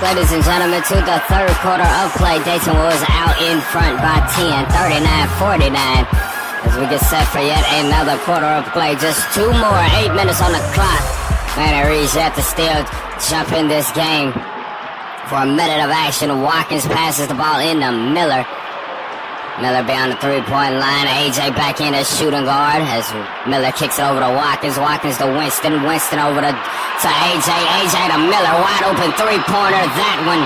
ladies and gentlemen, to the third quarter of play. Dayton Wolves out in front by 10, 39-49. As we get set for yet another quarter of play. Just 2 more, 8 minutes on the clock. Manny Reed's yet to still jump in this game. For a minute of action, Watkins passes the ball into Miller. Miller beyond the three-point line. AJ back in as shooting guard as Miller kicks it over to Watkins. Watkins to Winston. Winston over to AJ. AJ to Miller. Wide open three-pointer. That one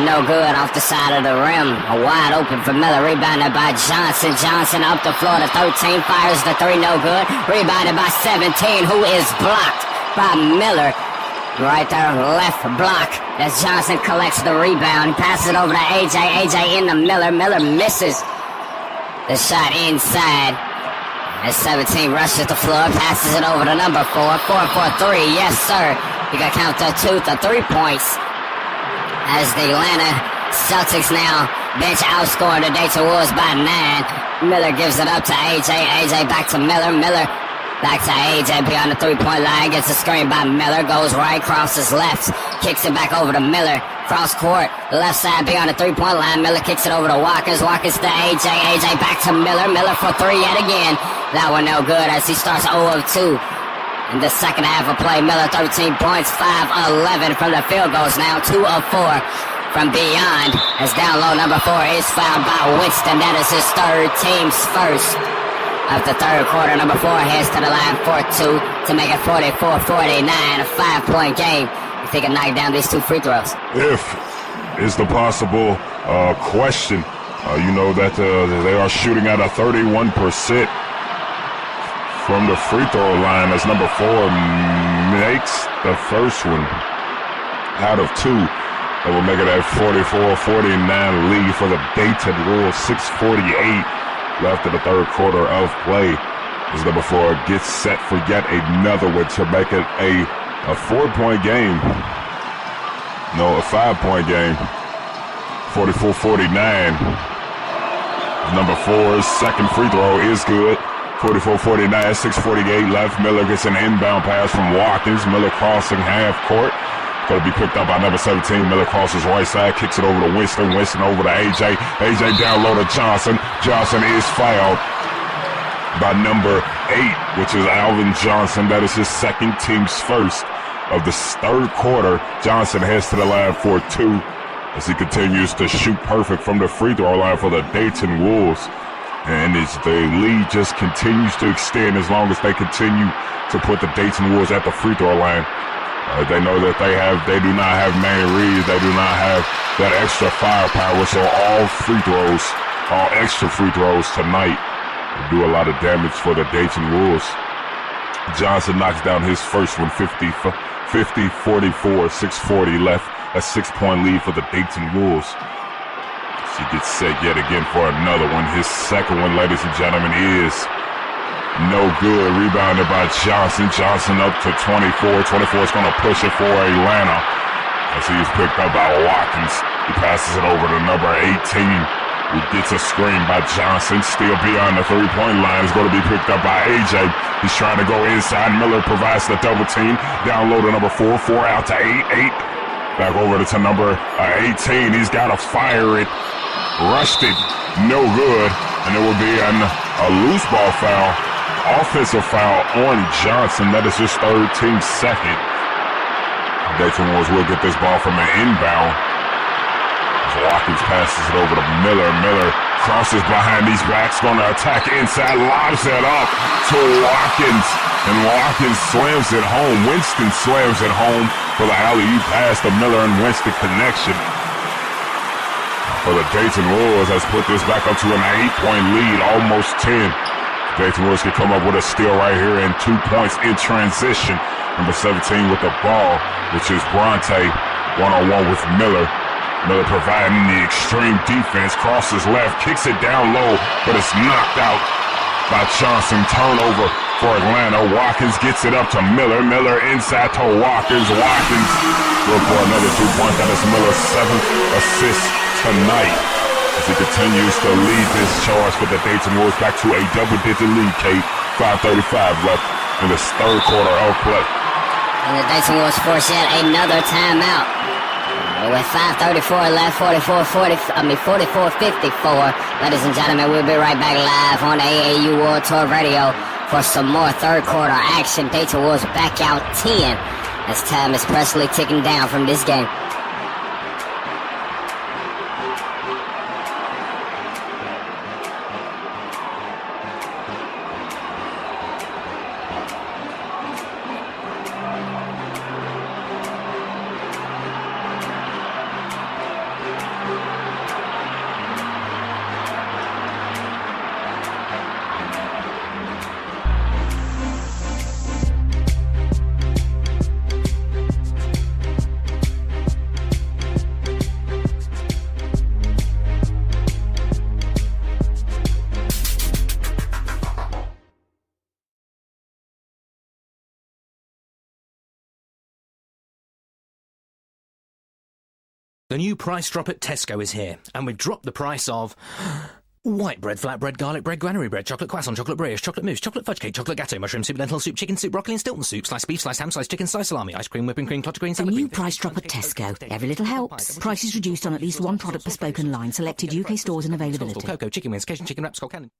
no good off the side of the rim. Wide open for Miller. Rebounded by Johnson. Johnson up the floor to 13. Fires the three. No good. Rebounded by 17, who is blocked by Miller. Right there, left block as Johnson collects the rebound. He passes it over to AJ. AJ into Miller. Miller misses the shot inside. As 17 rushes the floor, passes it over to number 4. 4 for 3. Yes, sir. You got to count the 3 points. As the Atlanta Celtics now bench outscoring the Dayton Wolves by 9. Miller gives it up to AJ. AJ back to Miller. Miller back to AJ beyond the three-point line. Gets a screen by Miller. Goes right, crosses left. Kicks it back over to Miller. Cross court. Left side beyond the three-point line. Miller kicks it over to Watkins. Watkins to AJ. AJ back to Miller. Miller for 3 yet again. That one no good as he starts 0 of 2. In the second half of play, Miller 13 points. 5-11 from the field goals now. 2 of 4 from beyond. As down low, number 4 is fouled by Winston. That is his third, team's first. Of the third quarter, number 4 heads to the line for 2 to make it 44-49, a 5-point game. If he can knock down these 2 free throws. If is the possible question. You know that they are shooting at a 31% from the free throw line as number 4 makes the first one out of 2. That will make it a 44-49 lead for the Dayton Wolves. 6:48 left in the third quarter of play as number 4 gets set for yet another one to make it a 4-point game. No, a 5-point game. 44-49. Number 4's second free throw is good. 44-49, 6:48 left. Miller gets an inbound pass from Watkins. Miller crossing half court. Going to be picked up by number 17. Miller crosses right side, kicks it over to Winston. Winston over to AJ. AJ down low to Johnson. Johnson is fouled by number 8, which is Alvin Johnson. That is his second, team's first of the third quarter. Johnson heads to the line for 2 as he continues to shoot perfect from the free throw line for the Dayton Wolves. And as the lead just continues to extend as long as they continue to put the Dayton Wolves at the free throw line. They know that they do not have Manny Reed. They do not have that extra firepower. So all extra free throws tonight will do a lot of damage for the Dayton Wolves. Johnson knocks down his first one, 50-44, 6:40 left. A 6-point lead for the Dayton Wolves. She gets set yet again for another one. His second one, ladies and gentlemen, is no good. Rebounded by Johnson. Johnson up to 24. 24 is going to push it for Atlanta as he is picked up by Watkins. He passes it over to number 18, who gets a screen by Johnson. Still beyond the three-point line. Is going to be picked up by AJ. He's trying to go inside. Miller provides the double team. Down low to number 4. 4 out to 8. 8 back over to number 18. He's got to fire it. Rushed it. No good. And it will be a loose ball foul. Offensive foul on Johnson. That is his third, team's second. Dayton Wolves will get this ball from an inbound. As Watkins passes it over to Miller. Miller crosses behind these backs. Going to attack inside. Lobs it up to Watkins. And Watkins slams it home. Winston slams it home for the alley-oop pass. The Miller and Winston connection for the Dayton Wolves has put this back up to an 8-point lead. Almost 10. Dayton Wolves can come up with a steal right here and 2 points in transition. Number 17 with the ball, which is Bronte, one-on-one with Miller. Miller providing the extreme defense, crosses left, kicks it down low, but it's knocked out by Johnson. Turnover for Atlanta. Watkins gets it up to Miller. Miller inside to Watkins. Watkins look for another 2 points. That is Miller's 7th assist tonight, as he continues to lead this charge for the Dayton Wolves back to a double-digit lead, Kate. 5:35 left in this third quarter of play. And the Dayton Wolves force yet another timeout. With 5:34 left, 44-54. Ladies and gentlemen, we'll be right back live on AAU World Tour Radio for some more third quarter action. Dayton Wolves back out 10 as time is presently ticking down from this game. The new price drop at Tesco is here, and we've dropped the price of white bread, flatbread, garlic bread, granary bread, chocolate croissant, chocolate brioche, chocolate mousse, chocolate fudge cake, chocolate gâteau, mushroom soup, lentil soup, chicken soup, broccoli and Stilton soup, sliced beef, sliced ham, sliced chicken, sliced salami, ice cream, whipping cream, clotted green, The salad new cream, price drop at Tesco. Every little helps. Prices reduced on at least one product per spoken line. Selected UK stores and availability. cocoa, chicken wings, Cajun chicken wraps, Skull Cannon.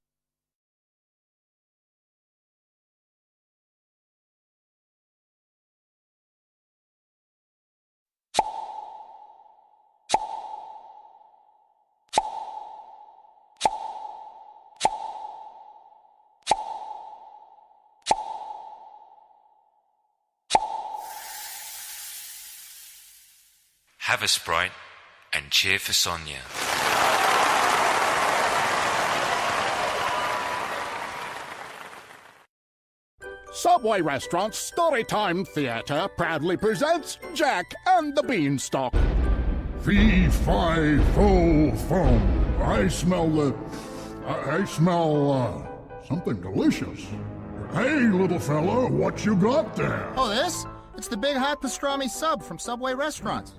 Have a Sprite and cheer for Sonia. Subway Restaurant's Storytime Theater proudly presents Jack and the Beanstalk. Fee-fi-fo-fum. I smell something delicious. Hey, little fella, what you got there? Oh, this? It's the big hot pastrami sub from Subway Restaurants.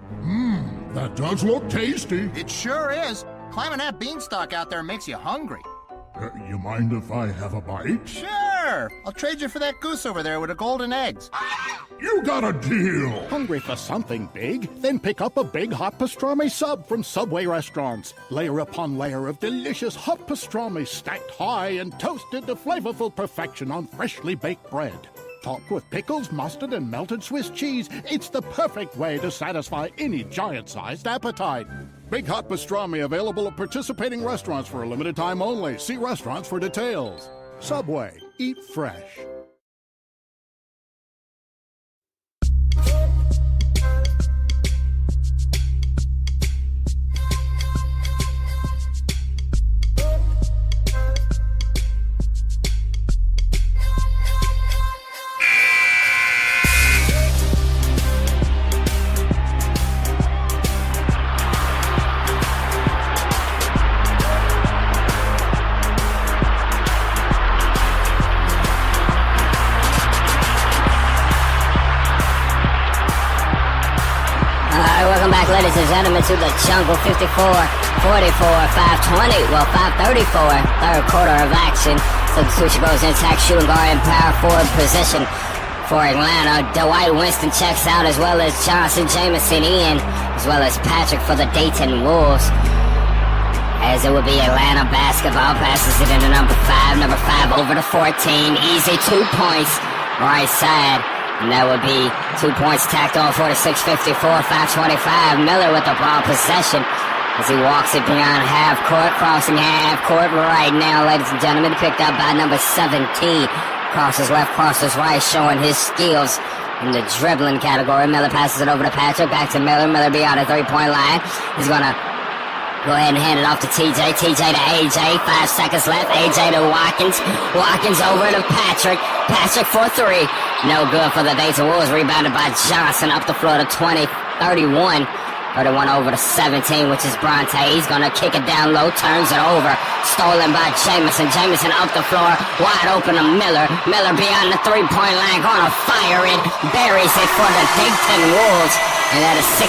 That does look tasty. It sure is. Climbing that beanstalk out there makes you hungry. You mind if I have a bite? Sure! I'll trade you for that goose over there with the golden eggs. You got a deal. Hungry for something big? Then pick up a big hot pastrami sub from Subway Restaurants. Layer upon layer of delicious hot pastrami stacked high and toasted to flavorful perfection on freshly baked bread. Topped with pickles, mustard, and melted Swiss cheese, it's the perfect way to satisfy any giant-sized appetite. Big hot pastrami available at participating restaurants for a limited time only. See restaurants for details. Subway. Eat fresh. Ladies and gentlemen, to the jungle. 54, 44, 520, well 534, third quarter of action. Substitution goes intact, shooting guard in power forward position for Atlanta. Dwight Winston checks out, as well as Johnson, Jameson in, as well as Patrick for the Dayton Wolves. As it would be Atlanta basketball, passes it into number 5 over to 14, easy 2 points, right side. And that would be 2 points tacked on, 46-54, 525. Miller with the ball possession as he walks it beyond half court, crossing half court right now, ladies and gentlemen, picked up by number 17. Crosses left, crosses right, showing his skills in the dribbling category. Miller passes it over to Patrick, back to Miller. Miller beyond the three-point line. He's going to go ahead and hand it off to TJ. TJ to AJ. 5 seconds left. AJ to Watkins. Watkins over to Patrick. Patrick for 3. No good for the Dayton Wolves. Rebounded by Johnson up the floor to 20. 31. 31 over to 17, which is Bronte. He's going to kick it down low. Turns it over. Stolen by Jameson. Jameson up the floor. Wide open to Miller. Miller beyond the three-point line. Going to fire it. Buries it for the Dayton Wolves. And that is 16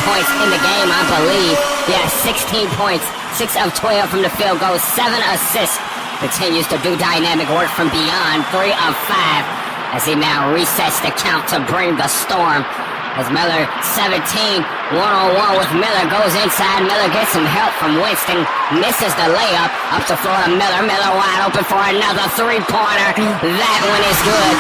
points in the game, I believe. Yeah, 16 points. 6 of 12 from the field goal. 7 assists. Continues to do dynamic work from beyond. 3 of 5. As he now resets the count to bring the storm As Miller, 17, one-on-one with Miller, goes inside. Miller gets some help from Winston, misses the layup, up to floor to Miller. Miller wide open for another three-pointer. That one is good,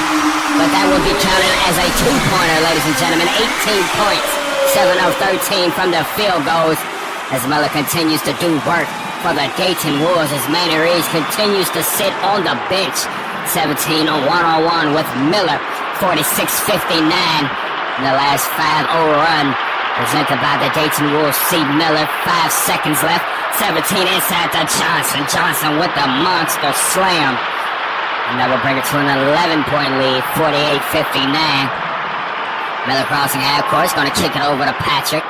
but that will be counted as a two-pointer, ladies and gentlemen. 18 points, 7 of 13 from the field goals, as Miller continues to do work for the Dayton Wolves, as Manny Reeves continues to sit on the bench. 17 on one-on-one with Miller, 46-59. In the last 5-0 run, presented by the Dayton Wolves. See Miller, 5 seconds left. 17 inside to Johnson. Johnson with the monster slam. And that will bring it to an 11-point lead, 48-59. Miller crossing half court, going to kick it over to Patrick.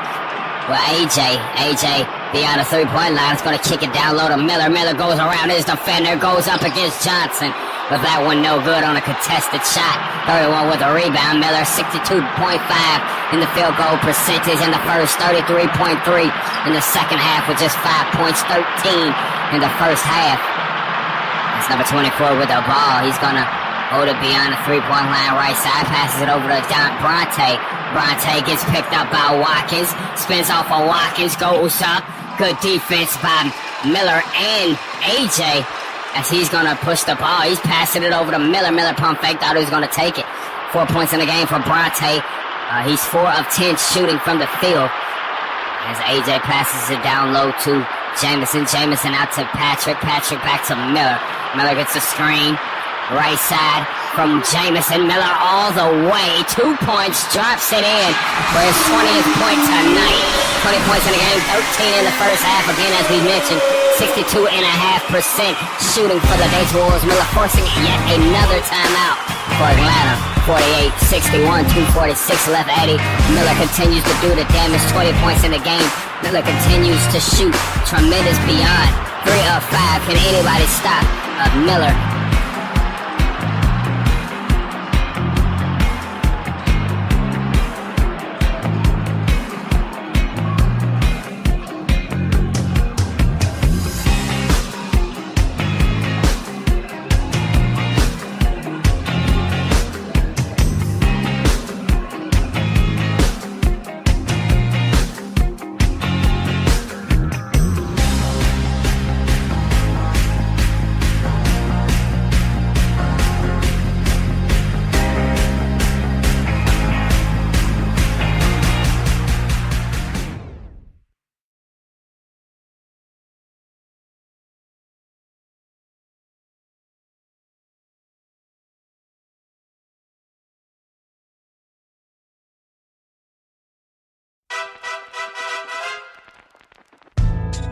Well, AJ beyond the three-point line, is going to kick it down low to Miller. Miller goes around his defender, goes up against Johnson. But that one no good on a contested shot. 31 with a rebound. Miller 62.5 in the field goal percentage in the first, 33.3 in the second half with just 5 points, 13 in the first half. That's number 24 with the ball. He's going to hold it beyond the three-point line right side, passes it over to Bronte. Bronte gets picked up by Watkins, spins off of Watkins, goes up. Good defense by Miller and AJ. As he's going to push the ball. He's passing it over to Miller. Miller pump fake, thought he was going to take it. 4 points in the game for Bronte. He's 4 of 10 shooting from the field. As AJ passes it down low to Jamison. Jamison out to Patrick. Patrick back to Miller. Miller gets a screen. Right side from Jamison. Miller all the way. 2 points. Drops it in for his 20th point tonight. 20 points in the game. 13 in the first half. Again, as we mentioned, 62.5% shooting for the Dayton Wolves. Miller forcing yet another timeout for Atlanta. 48-61, 2:46 left. Eddie Miller continues to do the damage. 20 points in the game. Miller continues to shoot tremendous beyond. 3 of 5. Can anybody stop Miller?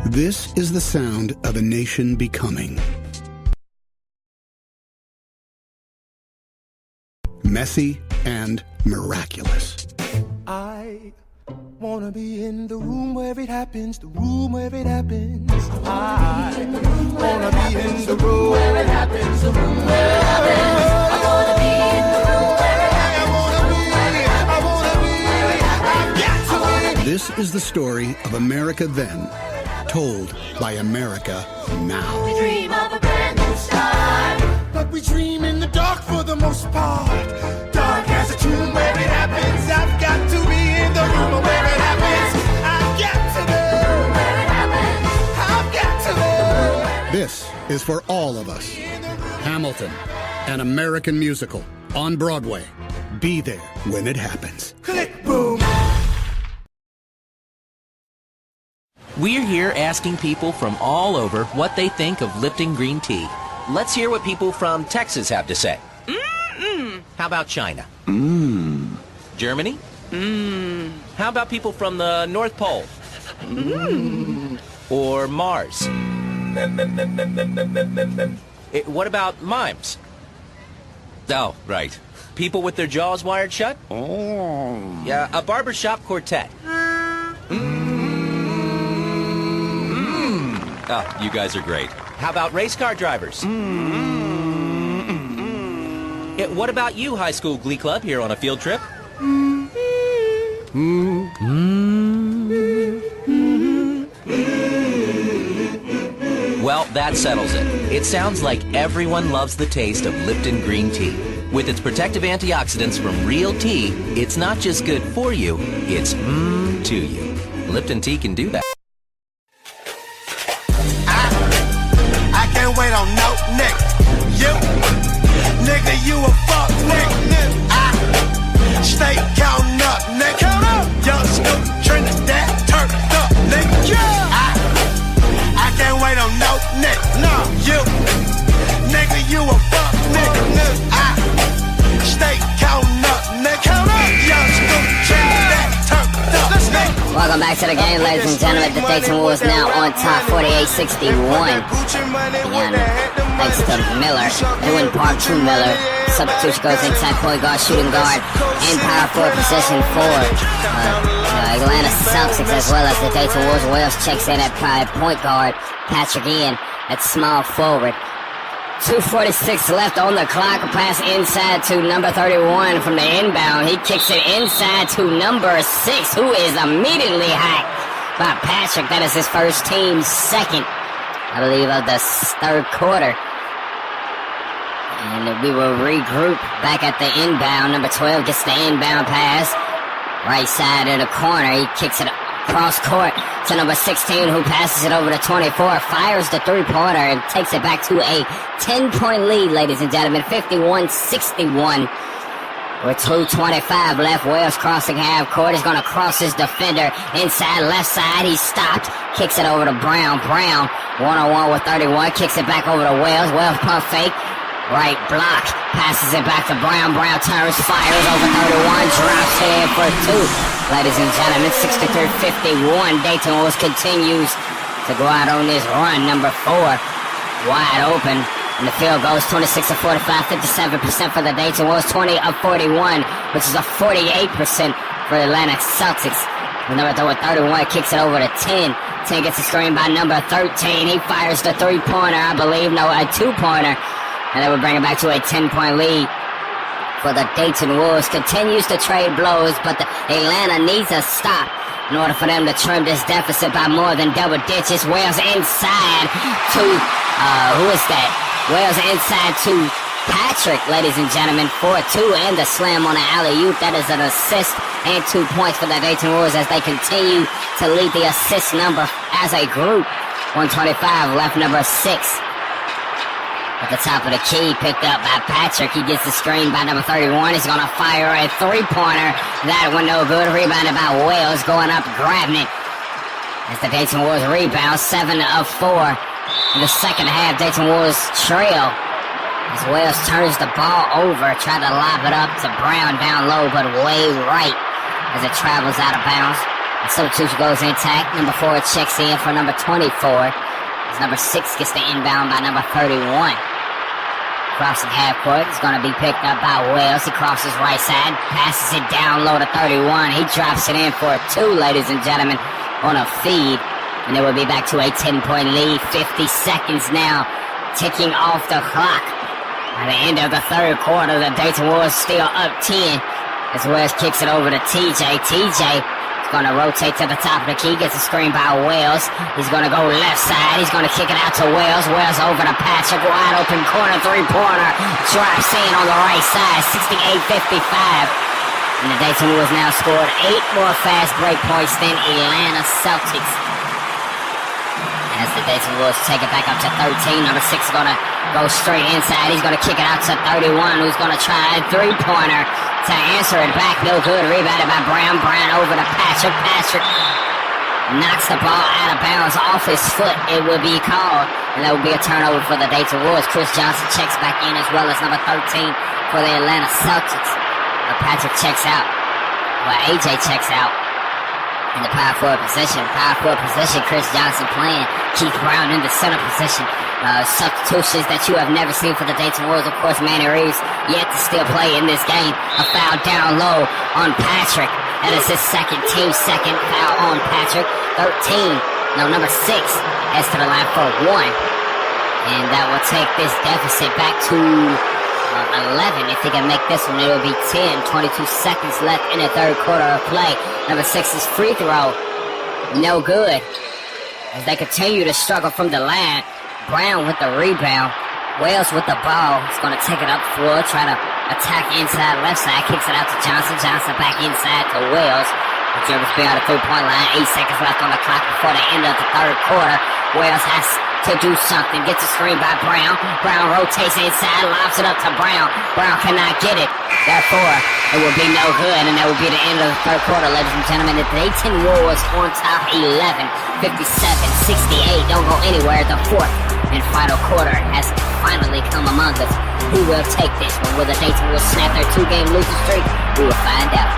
This is the sound of a nation becoming. Messy and miraculous. I wanna be in the room where it happens, the room where it happens. I wanna be in the room where it happens, the room where it happens. I wanna be in the room where it happens. I wanna be, I've got to be. This is the story of America then, told by America now. We dream of a brand new start, but we dream in the dark for the most part. Dark as a tomb where it happens. I've got to be in the room where it happens. I've got to be where it happens. I've got to be. This is for all of us. Hamilton, an American musical on Broadway. Be there when it happens. Click, boom. We're here asking people from all over what they think of Lipton green tea. Let's hear what people from Texas have to say. How about China? Germany? How about people from the North Pole? Or Mars? What about mimes? Oh, right. People with their jaws wired shut? Oh. Yeah, a barbershop quartet. Oh, you guys are great. How about race car drivers? What about you, high school glee club, here on a field trip? Well, that settles it. It sounds like everyone loves the taste of Lipton green tea. With its protective antioxidants from real tea, it's not just good for you, it's to you. Lipton tea can do that. I can't wait on no nigga. Nigga, you a fuck nigga. I stay counting up, nigga. Count up. Young Snoop, Trinidad, turned up, nigga. Yeah. I can't wait on no nigga. No, nigga, you a fuck nigga. I stay counting up, nigga. Count up. Young Snoop, Trinidad, turned up, nigga. Welcome back to the game, ladies and gentlemen. The Dayton Wolves now on top, 48-61. Thanks to Miller, doing part 2 Miller. Substitution goes inside point guard, shooting guard, and power forward position for Atlanta Celtics, as well as the Dayton Wolves. Wells checks in at point guard, Patrick in at small forward. 2:46 left on the clock. A pass inside to number 31 from the inbound. He kicks it inside to number 6, who is immediately hacked by Patrick. That is his first team's second, I believe, of the third quarter. And we will regroup back at the inbound. Number 12 gets the inbound pass. Right side of the corner. He kicks it cross court to number 16, who passes it over to 24, fires the three-pointer, and takes it back to a 10-point lead, ladies and gentlemen, 51-61. With 2:25 left, Wells crossing half court. He's going to cross his defender inside left side. He's stopped, kicks it over to Brown. Brown, one-on-one with 31, kicks it back over to Wells. Wells pump fake. Right block, passes it back to Brown. Brown turns, fires over 31, drops it in for 2. Ladies and gentlemen, 63-51. Dayton Wolves continues to go out on this run. Number 4, wide open. And the field goes 26-45, 57% for the Dayton Wolves, 20 of 41, which is a 48% for the Atlanta Celtics. The number 31 kicks it over to 10. 10 gets a screen by number 13. He fires the three-pointer, I believe. No, a two-pointer. And that would bring it back to a 10-point lead for the Dayton Wolves. Continues to trade blows, but Atlanta needs a stop in order for them to trim this deficit by more than double digits. Wells inside to, who is that? Wells inside to Patrick, ladies and gentlemen, 4-2, and the slam on the alley-oop. That is an assist and 2 points for the Dayton Wolves as they continue to lead the assist number as a group. 125 left, number 6. At the top of the key, picked up by Patrick. He gets the screen by number 31. He's going to fire a three-pointer. That one no good. Rebounded by Wells, going up, grabbing it. As the Dayton Wolves rebound, 7 of 4. In the second half, Dayton Wolves trail. As Wells turns the ball over, tried to lob it up to Brown down low, but way right as it travels out of bounds. The substitution goes intact. Number 4 checks in for number 24. Number 6 gets the inbound by number 31. Crossing half court. It's going to be picked up by Wells. He crosses right side, passes it down low to 31. He drops it in for a 2, ladies and gentlemen, on a feed. And it will be back to a 10-point lead. 50 seconds now ticking off the clock. By the end of the third quarter, the Dayton Wolves still up 10. As Wells kicks it over to TJ. TJ going to rotate to the top of the key, gets a screen by Wells. He's going to go left side. He's going to kick it out to Wells. Wells over to Patrick. Wide open corner, three-pointer. Drops in on the right side, 68-55. And the Dayton Wolves now scored 8 more fast break points than Atlanta Celtics. As the Dayton Wolves take it back up to 13. Number 6 is going to go straight inside. He's going to kick it out to 31, who's going to try a three-pointer to answer it back. No good. Rebounded by Brown. Brown over to Patrick. Patrick knocks the ball out of bounds off his foot. It will be called, and that will be a turnover for the Dayton Wolves. Chris Johnson checks back in, as well as number 13 for the Atlanta Celtics. Patrick checks out. Well, AJ checks out. In the power forward position. Power forward position, Chris Johnson playing. Keith Brown in the center position. Substitutions that you have never seen for the Dayton Wolves. Of course, Manny Reeves yet to still play in this game. A foul down low on Patrick. That is his team second foul on Patrick. 13. No, number 6 heads to the line for 1. And that will take this deficit back to 11. If he can make this one, it will be 10. 22 seconds left in the third quarter of play. Number 6's free throw, no good. As they continue to struggle from the line. Brown with the rebound. Wales with the ball. He's going to take it up full, try to attack inside left side. Kicks it out to Johnson. Johnson back inside to Wales. The Germans beyond the 3-point line. 8 seconds left on the clock before the end of the third quarter. Wales has to do something. Gets a screen by Brown. Brown rotates inside, lobs it up to Brown. Brown cannot get it. Therefore, it will be no good, and that will be the end of the third quarter, ladies and gentlemen. The Dayton Wolves on top 11, 57-68. Don't go anywhere. The fourth and final quarter has finally come among us. Who will take this one? Will the Dayton Wolves snap their 2-game losing streak? We will find out.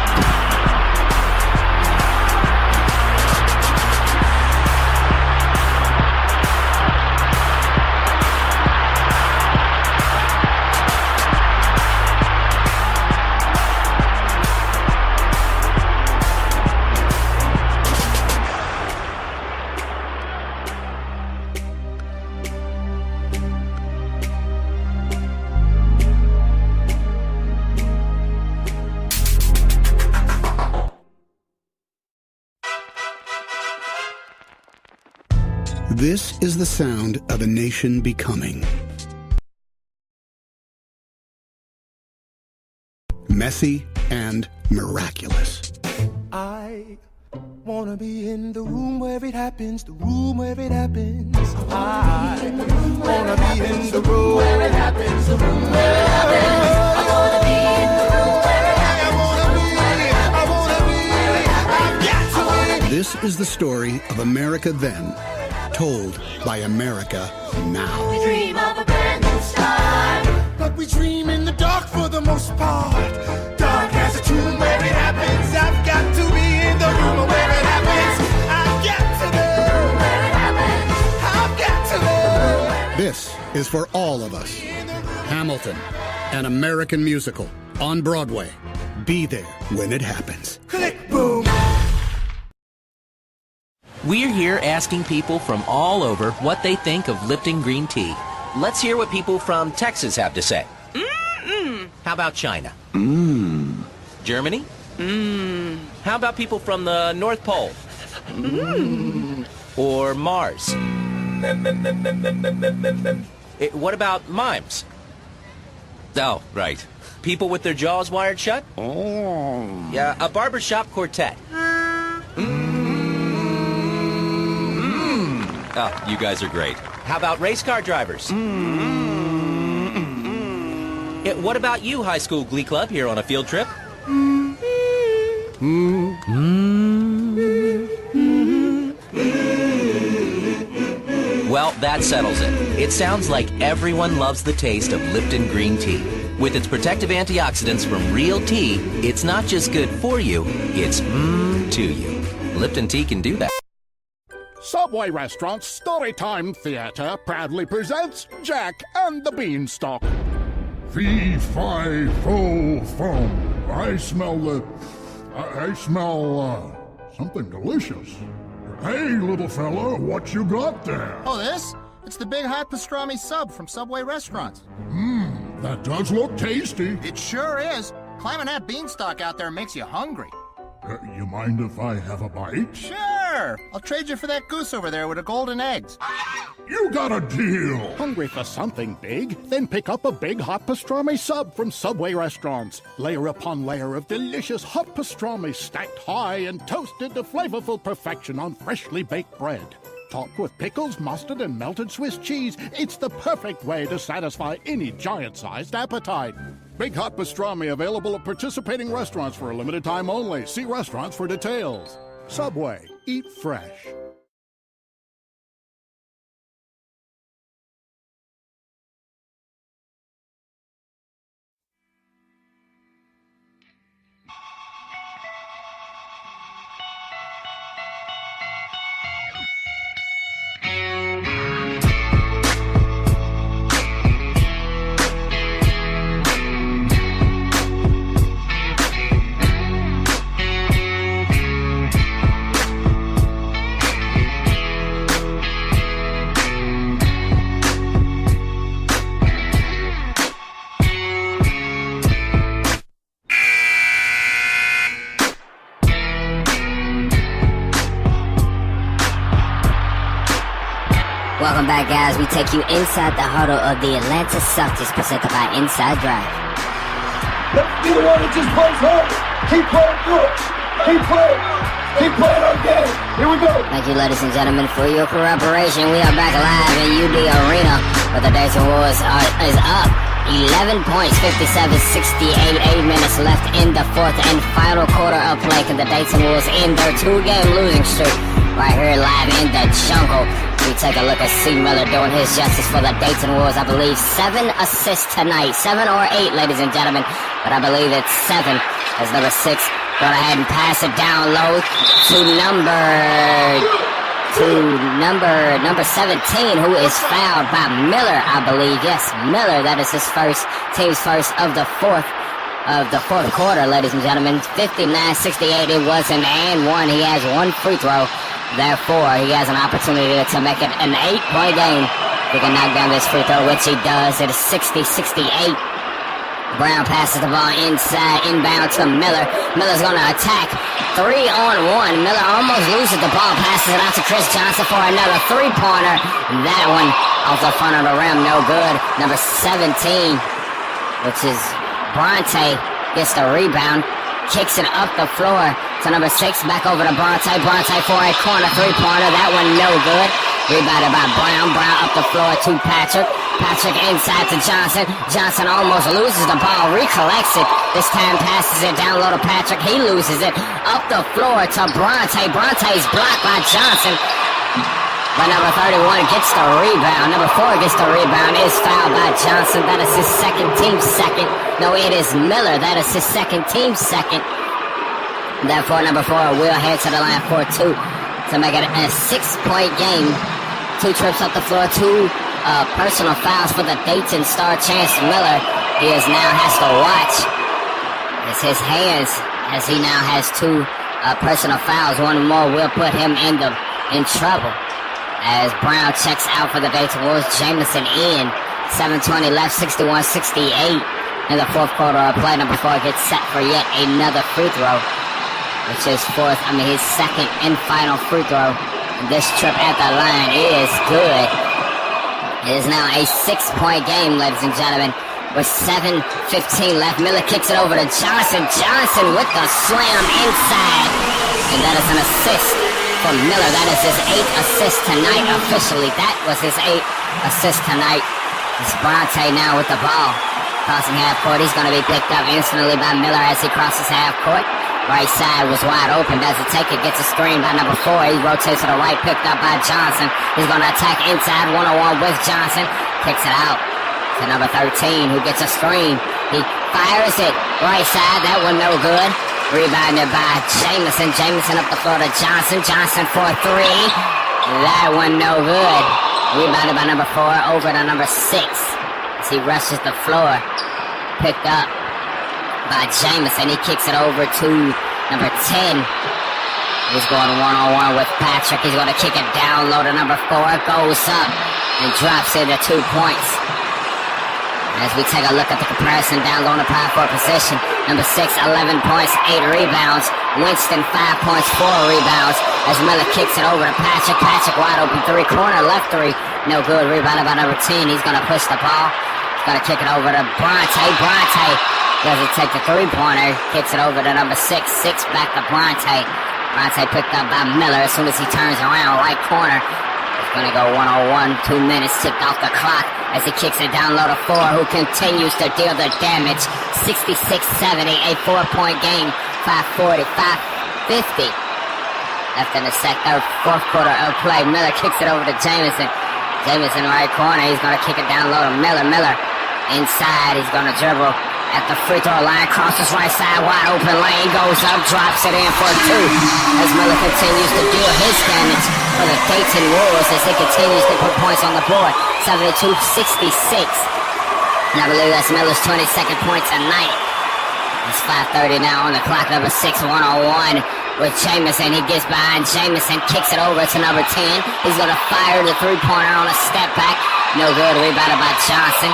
This is the sound of a nation becoming. Messy and miraculous. I wanna be in the room where it happens, the room where it happens. I wanna be in the room where it happens, the room where it happens. I wanna be in the room where it happens. I wanna be, I've got to be. This is the story of America then, told by America now. We dream of a brand new start, but we dream in the dark for the most part. Dark as a tomb where it happens. I've got to be in the room where it happens. I've got to know where it happens. I've got to know. This is for all of us. Hamilton, an American musical on Broadway. Be there when it happens. Click, boom. We're here asking people from all over what they think of Lipton green tea. Let's hear what people from Texas have to say. How about China? Germany? How about people from the North Pole? Or Mars? What about mimes? Oh, right. People with their jaws wired shut? Yeah, a barbershop quartet. Oh, you guys are great. How about race car drivers? What about you, high school glee club, here on a field trip? Well, that settles it. It sounds like everyone loves the taste of Lipton green tea. With its protective antioxidants from real tea, it's not just good for you, it's to you. Lipton tea can do that. Subway Restaurant's Storytime Theater proudly presents Jack and the Beanstalk. Fee, fi, fo, fum. I smell something delicious. Hey, little fella, what you got there? Oh, this? It's the big hot pastrami sub from Subway Restaurants. That does look tasty. It sure is. Climbing that beanstalk out there makes you hungry. You mind if I have a bite? Sure. I'll trade you for that goose over there with the golden eggs. You got a deal. Hungry for something big? Then pick up a big hot pastrami sub from Subway Restaurants. Layer upon layer of delicious hot pastrami stacked high and toasted to flavorful perfection on freshly baked bread. Topped with pickles, mustard, and melted Swiss cheese, it's the perfect way to satisfy any giant-sized appetite. Big hot pastrami available at participating restaurants for a limited time only. See restaurants for details. Subway. Eat fresh. Welcome back, guys. We take you inside the huddle of the Atlanta Celtics, presented by Inside Drive. Let's be the one that just plays hard. Keep playing good. Keep playing. Keep playing our game. Here we go. Thank you, ladies and gentlemen, for your cooperation. We are back live in UD Arena, where the Dayton Wolves is up 11 points, 57-68, 8 minutes left in the fourth and final quarter of play. Can the Dayton Wolves end their 2-game losing streak? Right here live in the jungle. We take a look at C. Miller doing his justice for the Dayton Wolves. I believe 7 assists tonight. 7 or 8, ladies and gentlemen. But I believe it's 7. As number 6, go ahead and pass it down low to number 17, who is fouled by Miller, I believe. Yes, Miller. That is his team's first of the fourth quarter, ladies and gentlemen. 59-68. It was an and one. He has one free throw. Therefore, he has an opportunity to make it an 8-point game. He can knock down this free throw, which he does. It is 60-68. Brown passes the ball inbound to Miller. Miller's going to attack. 3-on-1. Miller almost loses the ball, passes it out to Chris Johnson for another three-pointer. That one off the front of the rim, no good. Number 17, which is Bronte, gets the rebound. Kicks it up the floor to number 6, back over to Bronte. Bronte for a corner three-pointer. That one no good. Rebounded by Brown. Brown up the floor to Patrick. Patrick inside to Johnson. Johnson almost loses the ball. Recollects it. This time passes it down low to Patrick. He loses it. Up the floor to Bronte. Bronte's blocked by Johnson. But number 31 gets the rebound. Number 4 gets the rebound. Is fouled by Johnson. That is his team's second. No, it is Miller. That is his team's second. Therefore, number 4 will head to the line for 2 to make it a 6-point game. 2 trips up the floor. 2 personal fouls for the Dayton star Chance Miller. He now has to watch as his hands, as he now has 2 personal fouls. One more will put him in trouble. As Brown checks out for the Dayton Wolves, Jamison in. 7:20 left, 61-68 in the fourth quarter of play. Number 4 gets set for yet another free throw, which is his second and final free throw. This trip at the line is good. It is now a 6-point game, ladies and gentlemen, with 7:15 left. Miller kicks it over to Johnson. Johnson with the slam inside, and that is an assist for Miller. That is his 8th assist tonight officially. That was his 8th assist tonight. It's Bronte now with the ball. Crossing half court. He's going to be picked up instantly by Miller as he crosses half court. Right side was wide open. Doesn't take it. Gets a screen by number 4. He rotates to the right. Picked up by Johnson. He's going to attack inside. 1-on-1 with Johnson. Kicks it out to number 13, who gets a screen. He fires it. Right side. That one no good. Rebounded by Jamison. Jamison up the floor to Johnson. Johnson for 3. That one no good. Rebounded by number 4 over to number 6 as he rushes the floor. Picked up by Jamison. He kicks it over to number 10. He's going 1-on-1 with Patrick. He's going to kick it down low to number 4. Goes up and drops into 2 points. As we take a look at the comparison down low in the power forward position, number 6, 11 points, 8 rebounds. Winston, 5 points, 4 rebounds. As Miller kicks it over to Patrick. Patrick wide open 3-corner, left 3. No good. Rebounded by number 10. He's going to push the ball. He's going to kick it over to Bronte. Bronte doesn't take the 3-pointer. Kicks it over to number 6. 6 back to Bronte. Bronte picked up by Miller as soon as he turns around, right corner. He's going to go 1-on-1. 2 minutes ticked off the clock as he kicks it down low to 4, who continues to deal the damage. 66-70, a 4-point game. 5:40, 5:50 left in the fourth quarter of play. Miller kicks it over to Jamison. Jamison right corner. He's going to kick it down low to Miller. Miller inside. He's going to dribble at the free throw line. Crosses right side. Wide open lane. Goes up. Drops it in for 2. As Miller continues to deal his damage for the Dayton Wolves as he continues to put points on the board. 72-66. And I believe that's Miller's 22nd point tonight. It's 5:30 now on the clock. Number 6, 1-on-1 with Jamison. He gets behind Jamison, kicks it over to number 10. He's going to fire the 3-pointer on a step back. No good. Rebounded by Johnson.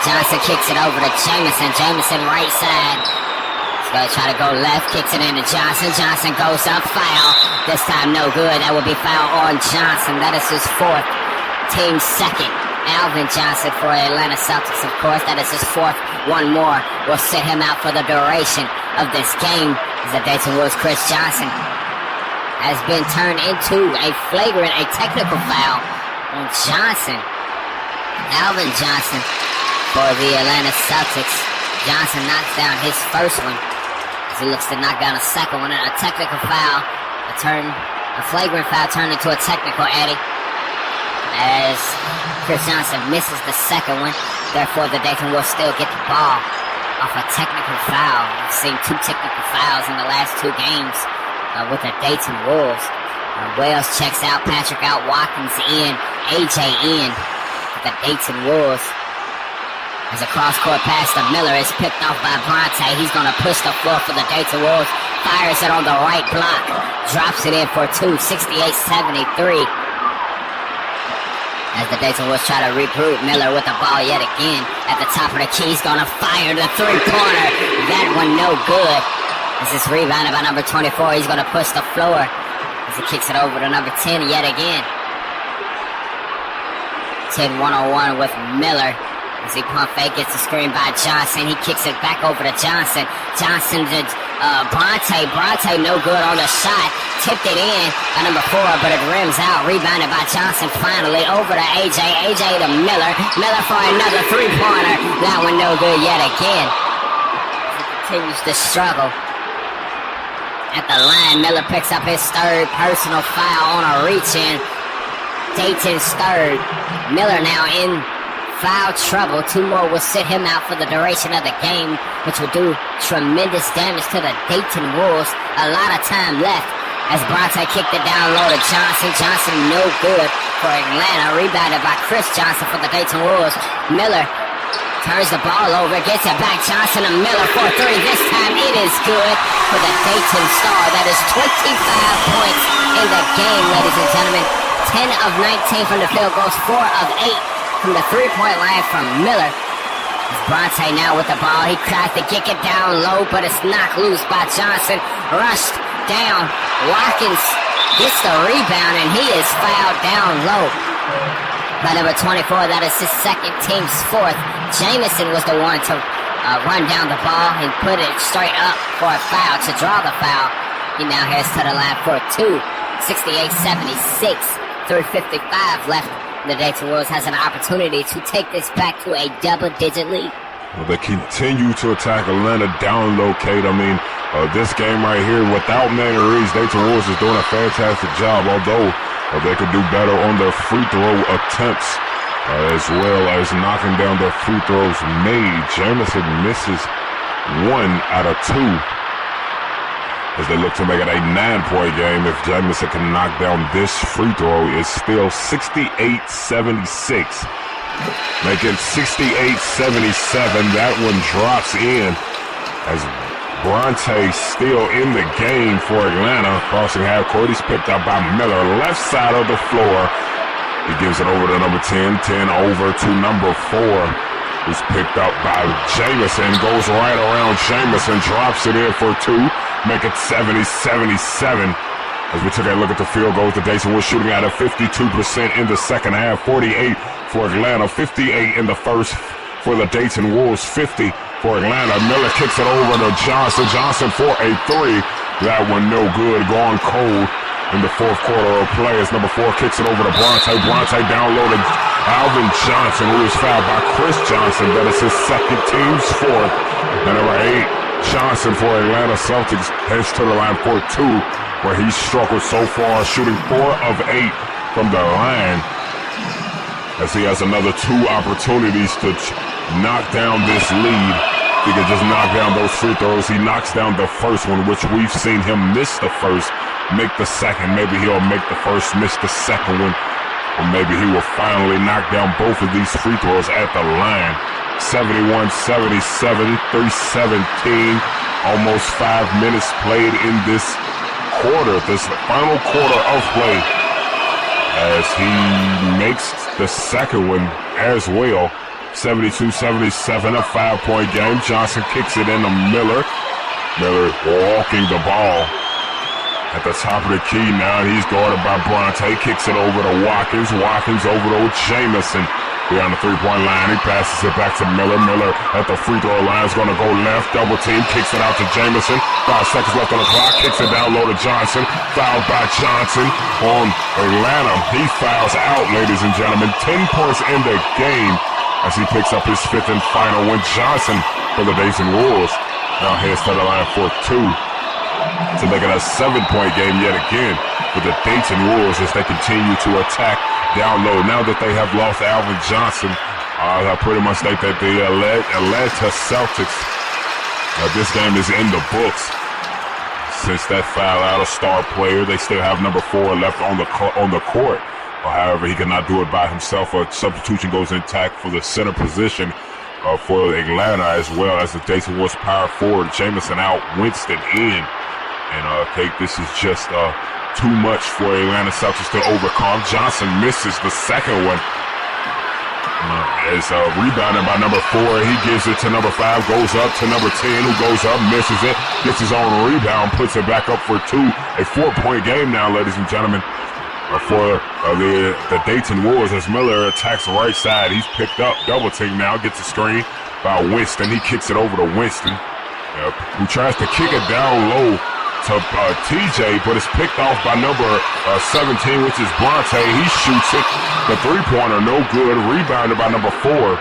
Johnson kicks it over to Jamison. Jamison right side. He's going to try to go left. Kicks it into Johnson. Johnson goes up. Foul. This time no good. That will be foul on Johnson. That is his 4th team's second. Alvin Johnson for Atlanta Celtics, of course. That is his fourth. One more will sit him out for the duration of this game. As the Dayton Wolves' Chris Johnson has been turned into a technical foul on Johnson. Alvin Johnson for the Atlanta Celtics. Johnson knocks down his first one as he looks to knock down a second one. A technical foul, a flagrant foul turned into a technical, Eddie, as Chris Johnson misses the second one. Therefore, the Dayton Wolves still get the ball off a technical foul. We've seen 2 technical fouls in the last 2 games with the Dayton Wolves. Wells checks out, Patrick out, Watkins in, AJ in for the Dayton Wolves. As a cross-court pass to Miller is picked off by Bronte. He's going to push the floor for the Dayton Wolves. Fires it on the right block. Drops it in for 2, 68-73. As the Dayton Wolves try to regroup, Miller with the ball yet again at the top of the key. He's going to fire the 3-pointer. That one no good. This is rebounded by number 24. He's going to push the floor as he kicks it over to number 10 yet again. 10-101 with Miller. As he pump fake, gets the screen by Johnson. He kicks it back over to Johnson. Johnson to Bronte. Bronte no good on the shot. Tipped it in by number 4, but it rims out. Rebounded by Johnson finally. Over to AJ. AJ to Miller. Miller for another 3-pointer. That one no good yet again. He continues to struggle at the line. Miller picks up his 3rd personal foul on a reach-in. Dayton's 3rd. Miller now in foul trouble. 2 more will sit him out for the duration of the game, which will do tremendous damage to the Dayton Wolves. A lot of time left as Bronte kicked it down low to Johnson. Johnson no good for Atlanta. Rebounded by Chris Johnson for the Dayton Wolves. Miller turns the ball over, gets it back. Johnson to Miller for 3. This time it is good for the Dayton Star. That is 25 points in the game, ladies and gentlemen. 10 of 19 from the field goals, 4 of 8 from the 3-point line from Miller. Bronte now with the ball. He tries to kick it down low, but it's knocked loose by Johnson. Rushed down. Watkins gets the rebound, and he is fouled down low by number 24. That is his second, team's 4th. Jamison was the one to run down the ball and put it straight up for a foul, to draw the foul. He now heads to the line for 2. 68-76. 3:55 left. The Dayton Wolves has an opportunity to take this back to a double-digit lead. Well, they continue to attack Atlanta down low, Kate. I mean, this game right here, without Manny Reeves, Dayton Wolves is doing a fantastic job, although they could do better on their free throw attempts, as well as knocking down their free throws made. Jamison misses 1 out of 2. As they look to make it a 9-point game. If Jamison can knock down this free throw, it's still 68-76. Make it 68-77. That one drops in as Bronte still in the game for Atlanta. Crossing half court, he's picked up by Miller. Left side of the floor. He gives it over to number 10. 10 over to number 4. Who's picked up by Jamison. Goes right around Jamison. Drops it in for 2. Make it 70-77. As we took a look at the field goals, the Dayton was shooting at a 52% in the second half. 48 for Atlanta. 58 in the first for the Dayton Wolves. 50 for Atlanta. Miller kicks it over to Johnson. Johnson for a 3. That one no good. Gone cold in the 4th quarter of play as number 4 kicks it over to Bronte. Bronte down low to Alvin Johnson, who is fouled by Chris Johnson. That is his second, team's 4th. And number 8. Johnson for Atlanta Celtics heads to the line for 2, where he's struggled so far, shooting 4 of 8 from the line, as he has another 2 opportunities to knock down this lead. He can just knock down those free throws. He knocks down the first one, which we've seen him miss the first, make the second. Maybe he'll make the first, miss the second one, or maybe he will finally knock down both of these free throws at the line. 71-77, 3:17, almost 5 minutes played in this quarter, this final quarter of play, as he makes the second one as well. 72-77, a 5-point game. Johnson kicks it into Miller. Miller walking the ball At the top of the key now, he's guarded by Bronte. Kicks it over to Watkins. Watkins over to Jamison. Beyond the three-point line, he passes it back to Miller. Miller at the free throw line is going to go left. Double team, kicks it out to Jamison. 5 seconds left on the clock. Kicks it down low to Johnson. Fouled by Johnson on Atlanta. He fouls out, ladies and gentlemen. 10 points in the game as he picks up his 5th and final win. Johnson for the Dayton Wolves now heads to the line for 2 to make it a 7-point game yet again for the Dayton Wolves as they continue to attack down low. Now that they have lost Alvin Johnson, I pretty much think that the Atlanta Celtics, this game is in the books. Since that foul out a star player, they still have number 4 left on the court. However, he cannot do it by himself. A substitution goes intact for the center position for Atlanta, as well as the Dayton Wolves power forward. Jamison out, Winston in. And Kate, this is just too much for Atlanta Celtics to overcome. Johnson misses the second one. It's rebounded by number 4. He gives it to number 5, goes up to number 10, who goes up, misses it, gets his own rebound, puts it back up for 2. A 4-point game now, ladies and gentlemen, for the Dayton Wolves as Miller attacks the right side. He's picked up, double team now, gets a screen by Winston. He kicks it over to Winston, who tries to kick it down low to TJ, but it's picked off by number 17, which is Bronte. He shoots it. The three-pointer, no good. Rebounded by number 4.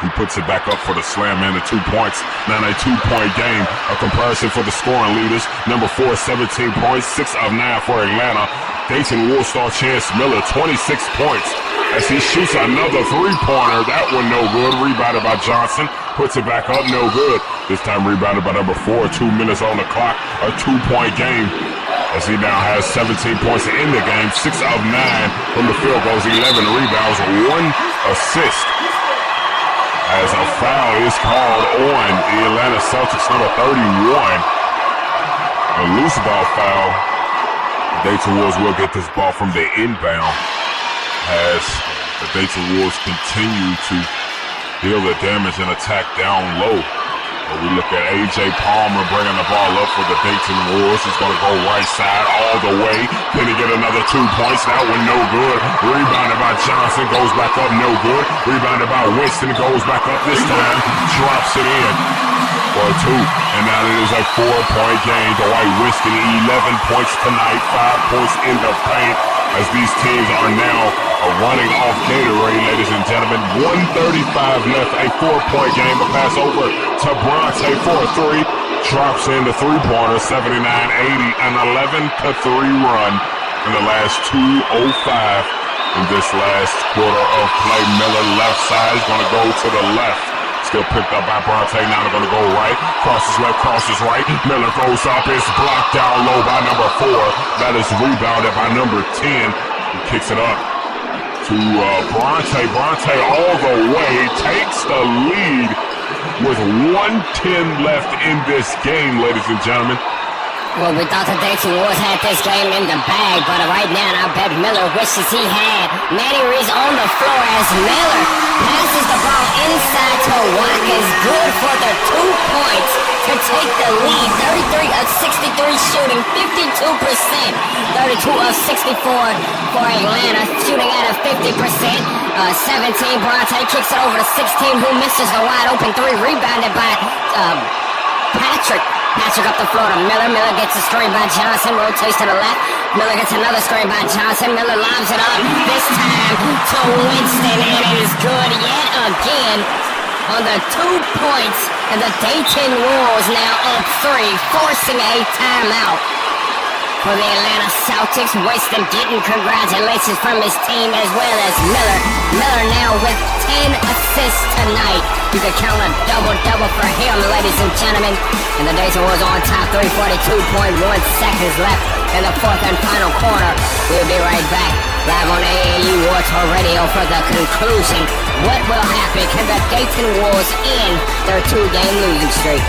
He puts it back up for the slam and the 2 points. Now a 2-point game. A comparison for the scoring leaders. Number 4, 17 points, 6 of 9 for Atlanta. Dayton Wolves star Chance Miller, 26 points as he shoots another three-pointer. That one no good. Rebounded by Johnson. Puts it back up, no good. This time rebounded by number 4. 2 minutes on the clock. A 2-point game as he now has 17 points in the game. 6 of 9 from the field goals. 11 rebounds, 1 assist. As a foul is called on the Atlanta Celtics, number 31. A loose ball foul. Dayton Wolves will get this ball from the inbound as the Dayton Wolves continue to deal the damage and attack down low. We look at A.J. Palmer bringing the ball up for the Dayton Wolves. He's going to go right side all the way. Can he get another 2 points? That one no good. Rebounded by Johnson. Goes back up, no good. Rebounded by Winston. Goes back up this time. Drops it in for 2. And now it is a 4-point game. Dwight Winston, 11 points tonight. 5 points in the paint as these teams are now running off Gatorade, ladies and gentlemen. 1:35 left, a 4-point game. A pass over to Bronte for a 3. Drops in the three-pointer, 79-80, an 11-3 run in the last 2:05 in this last quarter of play. Miller left side is going to go to the left. Still picked up by Bronte. Now they're going to go right. Crosses left, crosses right. Miller goes up. It's blocked down low by number 4. That is rebounded by number 10. He kicks it up to Bronte. Bronte all the way takes the lead with 1:10 left in this game, ladies and gentlemen. Well, we thought the Dayton Wolves had this game in the bag, but right now I bet Miller wishes he had. Manny Reed's on the floor as Miller passes the ball inside to Watkins. Good for the 2 points to take the lead. 33 of 63 shooting, 52%. 32 of 64 for Atlanta, shooting at a 50%. 17, Bronte kicks it over to 16, who misses the wide open 3, rebounded by Patrick up the floor to Miller. Miller gets a screen by Johnson, rotates to the left. Miller gets another screen by Johnson. Miller lobs it up, this time to Winston, and it is good yet again on the 2 points. And the Dayton Wolves now up 3, forcing a timeout for the Atlanta Celtics. Winston getting congratulations from his team as well as Miller. Miller now with 10 assists tonight. You can count a double-double for him, ladies and gentlemen. And the Dayton Wolves on top, 3:42.1 seconds left in the 4th and final quarter. We'll be right back live on AAU Warsaw Radio for the conclusion. What will happen? Can the Dayton Wolves end their 2-game losing streak?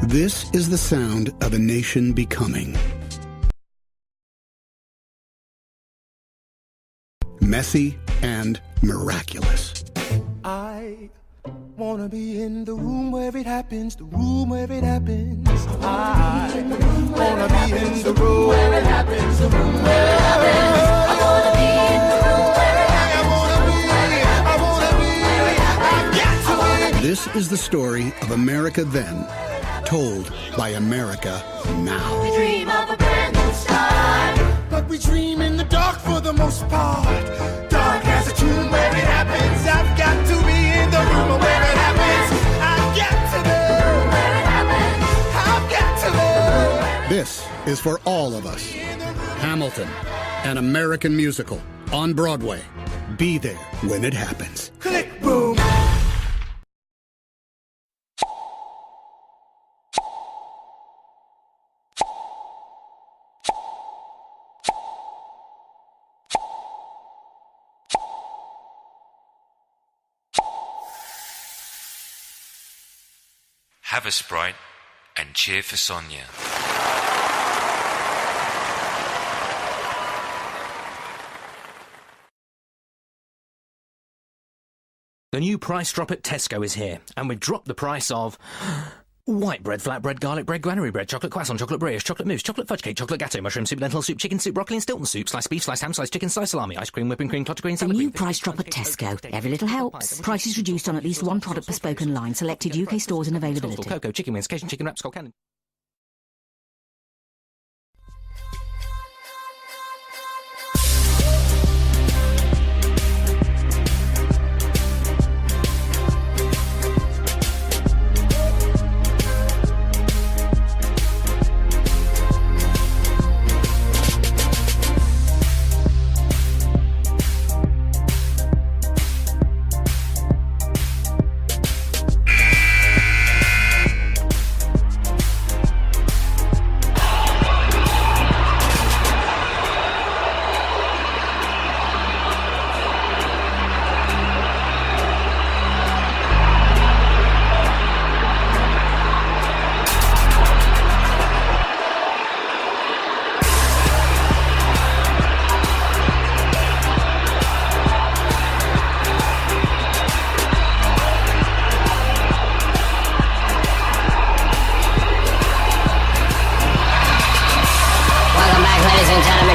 This is the sound of a nation becoming. Messy and miraculous. I wanna be in the room where it happens, the room where it happens. I wanna be in the room where it happens, the room where it happens. I wanna be in the room where it happens. I wanna be, I've got to be. This is the story of America then, told by America now. We dream of a brand new start, but we dream in the dark for the most part. Dark as a tomb where it happens. I've got to be in the room where it happens. I've got to know where it happens. I've got to know. This is for all of us. Hamilton, an American musical on Broadway. Be there when it happens. Click, boom. Have a Sprite and cheer for Sonia. The new price drop at Tesco is here, and we've dropped the price of white bread, flatbread, garlic bread, granary bread, chocolate croissant, chocolate brioche, chocolate mousse, chocolate fudge cake, chocolate gâteau, mushroom soup, lentil soup, chicken soup, broccoli and Stilton soup, sliced beef, sliced ham, sliced chicken, sliced salami, ice cream, whipping cream, clotted cream, The salad new cream, price drop at Tesco. Every little helps. Prices reduced on at least one product per spoken line. Selected UK stores and availability. cocoa, chicken wings, Cajun chicken wraps, Skull Cannon.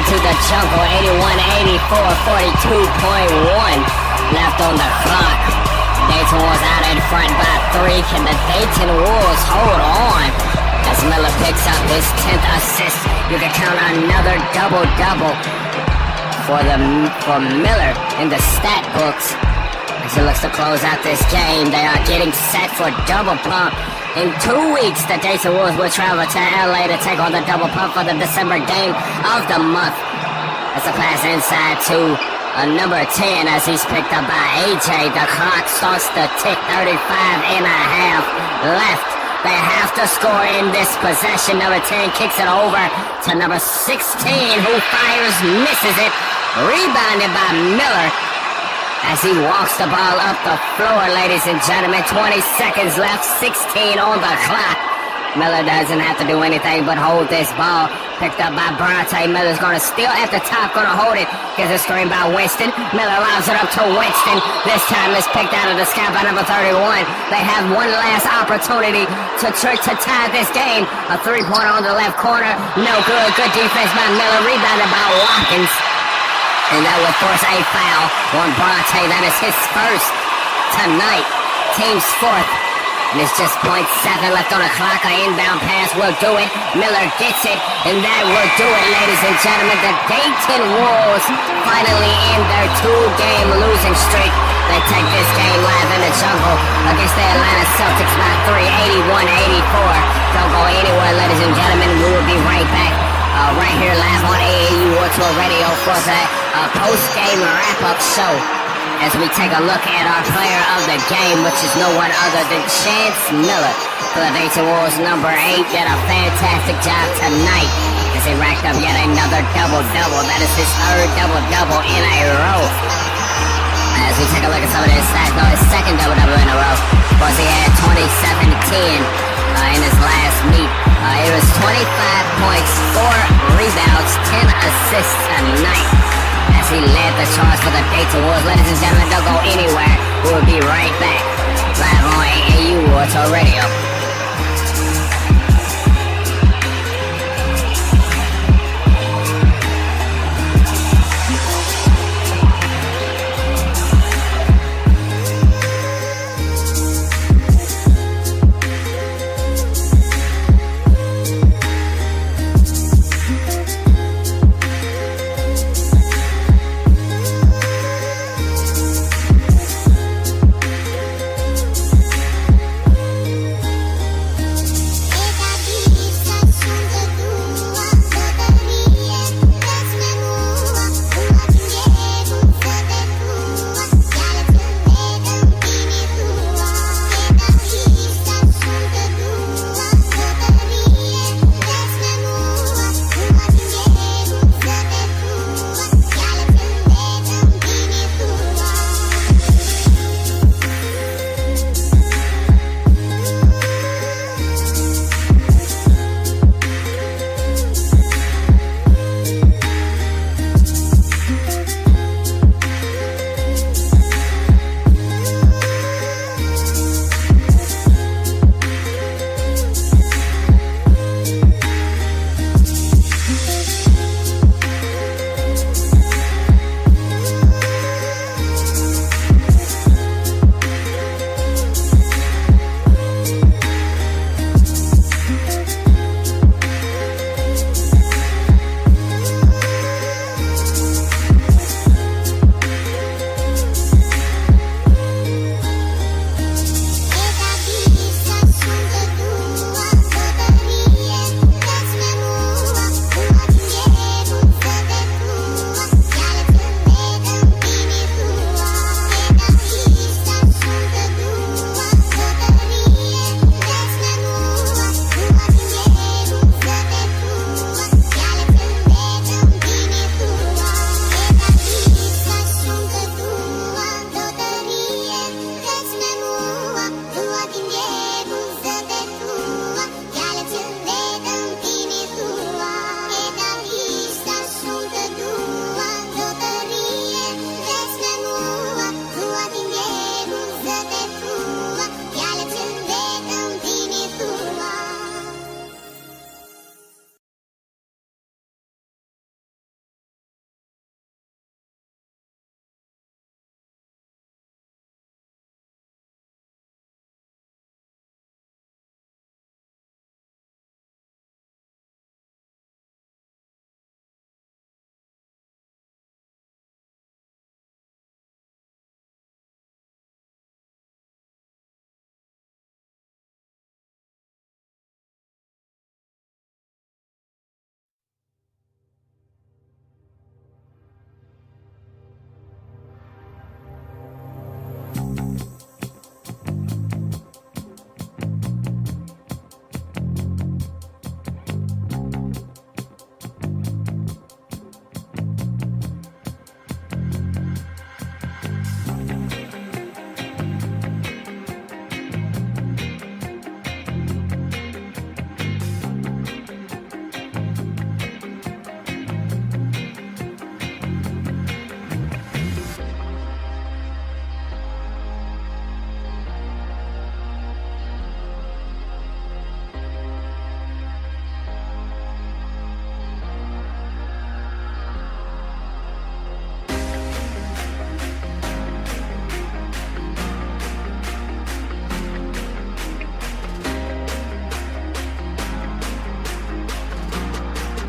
To the jungle, 81-84, 42.1 left on the clock. Dayton Wolves out in front by 3. Can the Dayton Wolves hold on as Miller picks up his 10th assist? You can count another double-double for Miller in the stat books as he looks to close out this game. They are getting set for double pump. In 2 weeks, the Dayton Wolves will travel to LA to take on the double pump for the December game of the month. That's a pass inside to number 10 as he's picked up by AJ. The clock starts to tick, 35 and a half left. They have to score in this possession. Number 10 kicks it over to number 16 who fires, misses it. Rebounded by Miller as he walks the ball up the floor, ladies and gentlemen. 20 seconds left, 16 on the clock. Miller doesn't have to do anything but hold this ball. Picked up by Bronte. Miller's going to steal at the top, going to hold it. Gets a screen by Winston. Miller allows it up to Winston. This time it's picked out of the sky by number 31. They have one last opportunity to tie this game. A three-pointer on the left corner. No good. Good defense by Miller. Rebounded by Watkins. And that will force a foul on Bronte. That is his first tonight. Team's fourth. And it's just 0.7 left on the clock. An inbound pass will do it. Miller gets it. And that will do it, ladies and gentlemen. The Dayton Wolves finally end their 2-game losing streak. They take this game live in the jungle against the Atlanta Celtics by 3, 81-84. Don't go anywhere, ladies and gentlemen. We will be right back. Right here live on AAU World Tour Radio for the post-game wrap-up show as we take a look at our player of the game, which is no one other than Chance Miller for the Dayton Wolves. Number 8 did a fantastic job tonight as he racked up yet another double-double. That is his third double-double in a row. As we take a look at some of his stats, his second double-double in a row. Of course, he had 27-10 in his last points, 4 rebounds, 10 assists tonight as he led the charge for the Dayton Wolves. Ladies and gentlemen, don't go anywhere. We'll be right back live on AAU Warsaw Radio.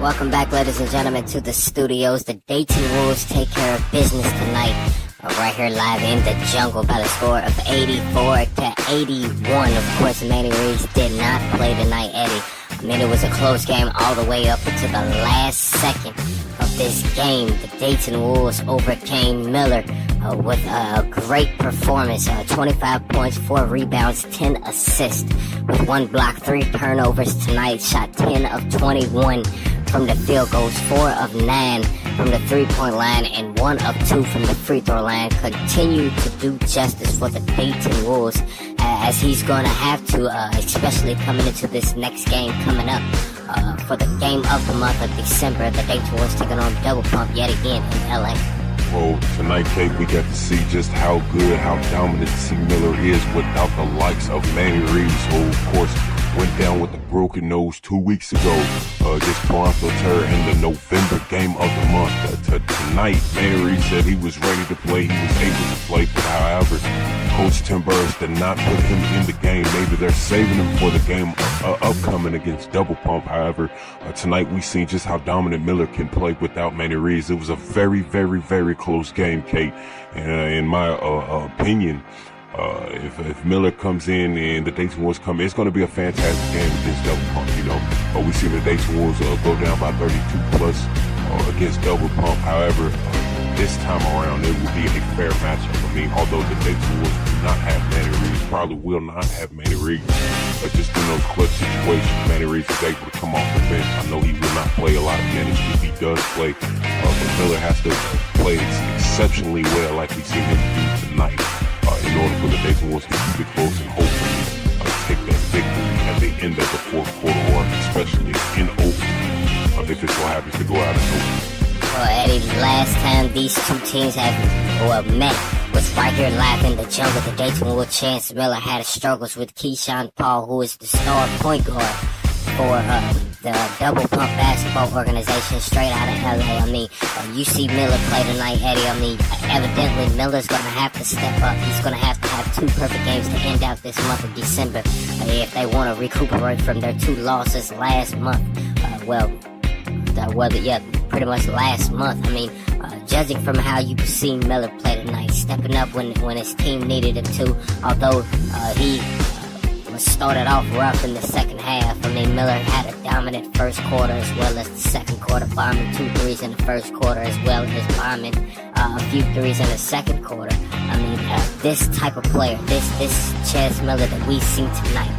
Welcome back, ladies and gentlemen, to the studios. The Dayton Wolves take care of business tonight. Right here live in the jungle by the score of 84-81. Of course, Manny Reeves did not play tonight, Eddie. I mean, it was a close game all the way up until the last second of this game. The Dayton Wolves overcame Miller with a great performance. 25 points, 4 rebounds, 10 assists with 1 block, 3 turnovers tonight. Shot 10 of 21 from the field goals, 4 of 9 from the three-point line, and 1 of 2 from the free throw line. Continue to do justice for the Dayton Wolves, as he's going to have to, especially coming into this next game coming up for the game of the month of December. The Dayton Wolves taking on Double Pump yet again in LA. Well, tonight, Kate, we got to see just how good, how dominant C. Miller is without the likes of Manny Reeves, who, of course, went down with a broken nose 2 weeks ago against Toronto Terror in the November game of the month. Tonight, Manny Reeves said he was ready to play. He was able to play, but however, Coach Tim Burris did not put him in the game. Maybe they're saving him for the game upcoming against Double Pump. However, tonight we seen just how dominant Miller can play without Manny Reeves. It was a very, very, very close game, Kate. In my opinion, if Miller comes in and the Dayton Wolves come in, it's going to be a fantastic game against Double Pump, you know. We see the Dayton Wolves go down by 32 plus against Double Pump. However, this time around, it will be a fair matchup. I mean, although the Dayton Wolves do not have Manny Reeves, probably will not have Manny Reeves, but just in those clutch situations, Manny Reeves is able to come off the bench. I know he will not play a lot of minutes if he does play, but Miller has to play exceptionally well like we've seen him do tonight in order for the Dayton Wolves to keep it close and hopefully take that victory at the end of the fourth quarter, or especially in overtime, if it so happens to go out in overtime. Well, Eddie, last time these two teams have met was right here live in the jungle. The Dayton Wolves Chance Miller had struggles with Keyshawn Paul, who is the star point guard for the Double Pump basketball organization straight out of LA. I mean, you see Miller play tonight, Eddie. I mean, evidently Miller's going to have to step up. He's going to have 2 perfect games to end out this month of December if they want to recuperate from their 2 losses last month. Pretty much last month. I mean, judging from how you've seen Miller play tonight, stepping up when his team needed him to, although he was started off rough in the second half. I mean, Miller had a dominant first quarter as well as the second quarter, bombing 2 threes in the first quarter as well as bombing a few threes in the second quarter. I mean, this type of player, this Chance Miller that we've seen tonight,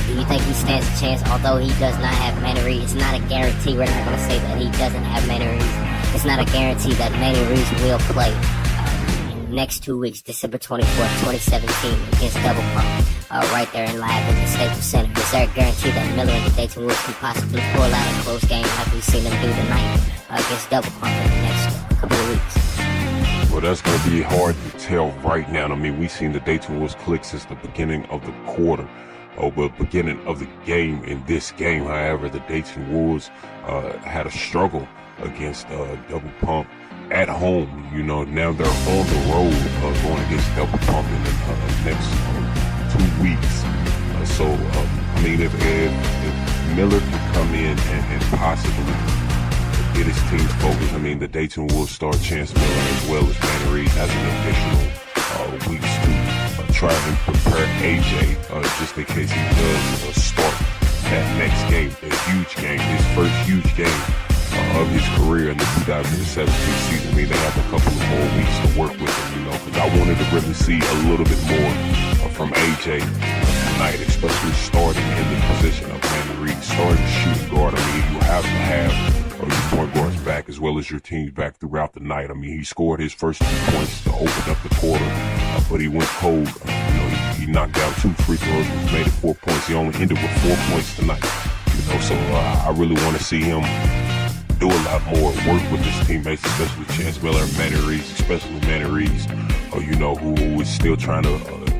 do you think he stands a chance? Although he does not have Manny Reeves, it's not a guarantee. We're not going to say that he doesn't have Manny Reeves. It's not a guarantee that Manny Reeves will play in the next 2 weeks, December 24th, 2017, against Double Pump, right there in live in the Staples Center. Is there a guarantee that Miller and the Dayton Wolves can possibly pull out a close game like we've seen them do tonight against Double Pump in the next couple of weeks? Well, that's going to be hard to tell right now. I mean, we've seen the Dayton Wolves click since the beginning of the quarter. Beginning of the game. In this game, however, the Dayton Wolves had a struggle against Double Pump at home. You know, now they're on the road going against Double Pump in the next 2 weeks. I mean, if Miller can come in and possibly get his team focused, I mean, the Dayton Wolves start Chance Miller as well as Manny Reeves as an additional weeks to try and prepare AJ just in case he does start that next game, a huge game, his first huge game of his career in the 2017 season. I mean, they have a couple of more weeks to work with him, you know, because I wanted to really see a little bit more from AJ tonight, especially starting in the position of Manny Reeves, starting shooting guard. I mean, you have to have your point guards back as well as your teams back throughout the night. I mean, he scored his first 2 points to open up the quarter, but he went cold. He knocked down 2 free throws, which made it 4 points. He only ended with 4 points tonight. You know, so I really want to see him do a lot more work with his teammates, especially Chance Miller and Manny Reeves, especially Manny Reeves, you know, who is still trying to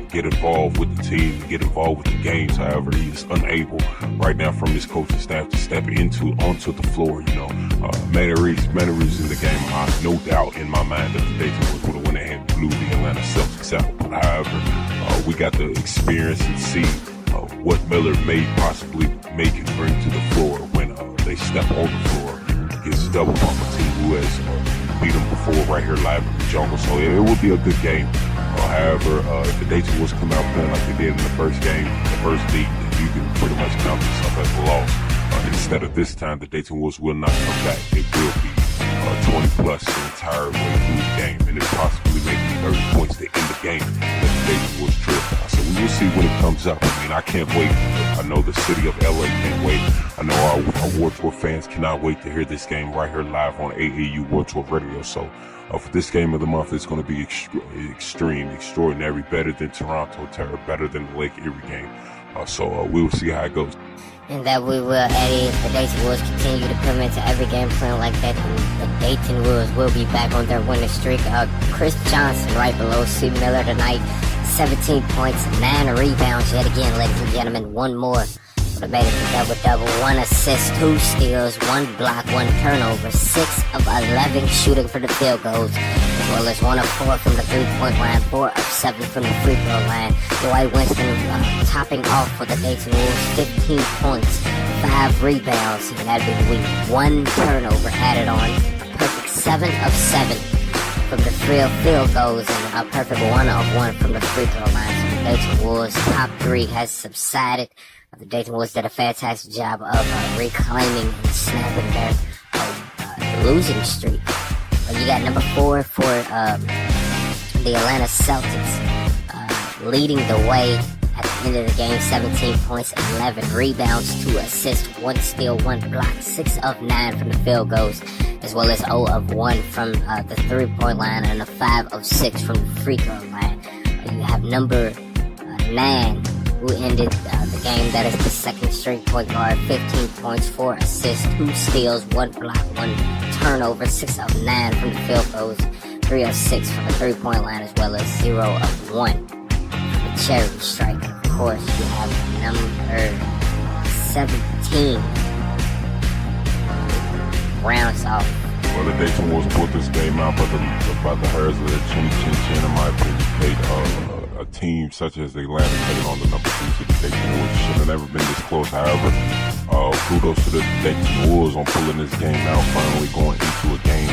get involved with the team, get involved with the games. However, he is unable right now from his coaching staff to step onto the floor. You know, Manny Reeves in the game. No doubt in my mind that the Dayton Wolves would have went ahead and blew the Atlanta Celtics out. But however, we got to experience and see what Miller may possibly make and bring to the floor when they step on the floor against Double Pump, a team who has beat them before right here live in the jungle. So it will be a good game. However, if the Dayton Wolves come out playing like they did in the first game, the first beat, then you can pretty much count yourself as a loss. Instead of this time, the Dayton Wolves will not come back. It will be 20 plus the entire way through the game, and it possibly maybe 30 points to end the game that the Dayton Wolves trip. So we will see when it comes up. I mean, I can't wait. I know the city of LA can't wait. I know our War Tour fans cannot wait to hear this game right here live on AAU War Tour Radio. So for this game of the month, it's going to be extraordinary, better than Toronto Terror, better than the Lake Erie game. So we will see how it goes. And that we will, Eddie, if the Dayton Wolves continue to come into every game playing like that, then the Dayton Wolves will be back on their winning streak. Chris Johnson right below C. Miller tonight, 17 points, 9 rebounds yet again, ladies and gentlemen, one more. Would have made it to double-double, 1 assist, 2 steals, 1 block, 1 turnover, 6 of 11 shooting for the field goals, as well as 1 of 4 from the three-point line, 4 of 7 from the free throw line. Dwight Winston topping off for the Dayton Wolves, 15 points, 5 rebounds, and that'd be week 1 turnover added on, a perfect 7 of 7 from the field goals, and a perfect 1 of 1 from the free throw line. So the Dayton Wolves top 3 has subsided. The Dayton Wolves did a fantastic job of reclaiming and snapping their losing streak. You got number 4 for the Atlanta Celtics, leading the way at the end of the game, 17 points, 11 rebounds, 2 assists, 1 steal, 1 block, 6 of 9 from the field goals, as well as 0 of 1 from the three-point line, and a 5 of 6 from the free throw line. You have number 9, who ended the game. That is the second string point guard, 15 points, 4 assists, 2 steals, 1 block, 1 turnover, 6 of 9 from the field goals, 3 of 6 from the three-point line, as well as 0 of 1 from the charity strike. Of course, you have number 17 rounds off. Well, the Dayton Wolves pulled this game out, but the hairs of the chin, in my opinion, a team such as Atlanta taking on the number 2 to the Dayton Wolves should have never been this close. However, kudos to the Dayton Wolves on pulling this game out, finally going into a game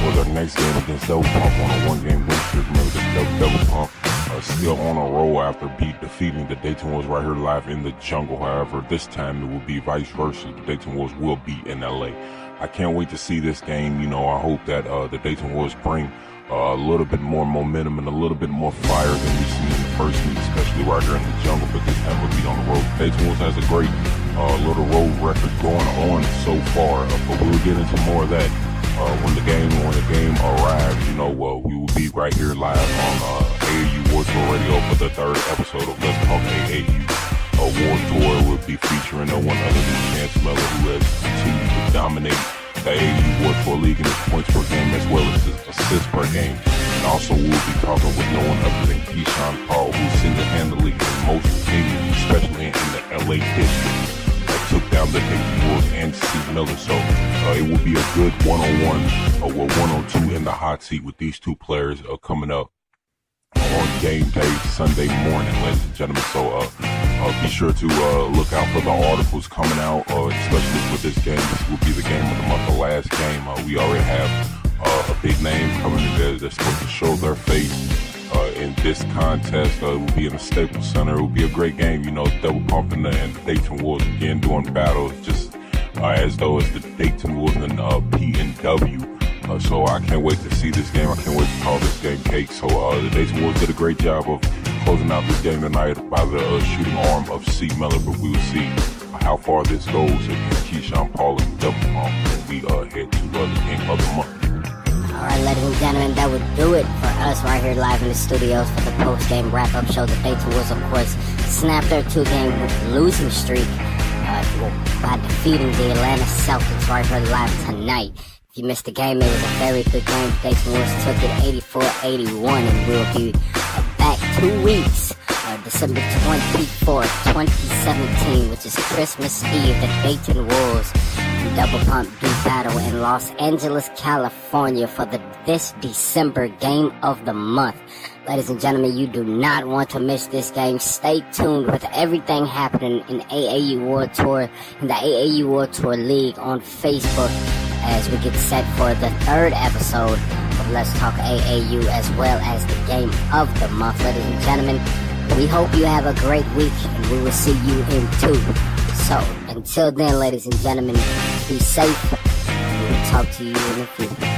or their next game against Double Pump on a 1-game win streak. Remember, the Double Pump still on a roll after defeating the Dayton Wolves right here live in the jungle. However, this time it will be vice versa. The Dayton Wolves will be in LA. I can't wait to see this game. I hope that the Dayton Wolves bring a little bit more momentum and a little bit more fire than we've seen in the first meet, especially right here in the jungle, but this time we'll be on the road. Dayton Wolves has a great little road record going on so far, but we'll get into more of that when the game arrives. We will be right here live on AAU War Tour Radio for the 3rd episode of Let's Talk AAU. War Tour will be featuring no one other than Chance Miller, who has continued to dominate the AAU War Tour League in his points per game as well as his assists per game. And also we'll be talking with no one other than Keyshawn Paul, who single-handedly in most occasions, especially in the LA district, took down the Dayton Wolves and Steve Miller. So it will be a good one-on-1 or one-on-2 in the hot seat with these two players coming up on game day Sunday morning, ladies and gentlemen. So be sure to look out for the articles coming out, especially for this game. This will be the game of the month, the last game. We already have a big name coming in there that's supposed to show their face in this contest. It will be in the Staples Center. It will be a great game. Double Pump and the Dayton Wolves again doing battles, just as though it's the Dayton Wolves and P&W. So I can't wait to see this game. I can't wait to call this game cake. So the Dayton Wolves did a great job of closing out this game tonight by the shooting arm of C. Miller, but we will see how far this goes against Keyshawn Paul and Double Pump when we head to the game of the month. Alright, ladies and gentlemen, that would do it for us right here live in the studios for the post-game wrap-up show. The Dayton Wolves, of course, snapped their 2-game losing streak by defeating the Atlanta Celtics right here live tonight. If you missed the game, it was a very good game. Dayton Wolves took it 84-81, and we'll be back 2 weeks, December 24th, 2017, which is Christmas Eve. The Dayton Wolves and Double Pump do battle in Los Angeles, California for this December game of the month. Ladies and gentlemen, you do not want to miss this game. Stay tuned with everything happening in AAU World Tour, in the AAU World Tour League on Facebook, as we get set for the 3rd episode of Let's Talk AAU, as well as the game of the month. Ladies and gentlemen, we hope you have a great week, and we will see you in 2. So, until then, ladies and gentlemen, be safe, and we'll talk to you in the future.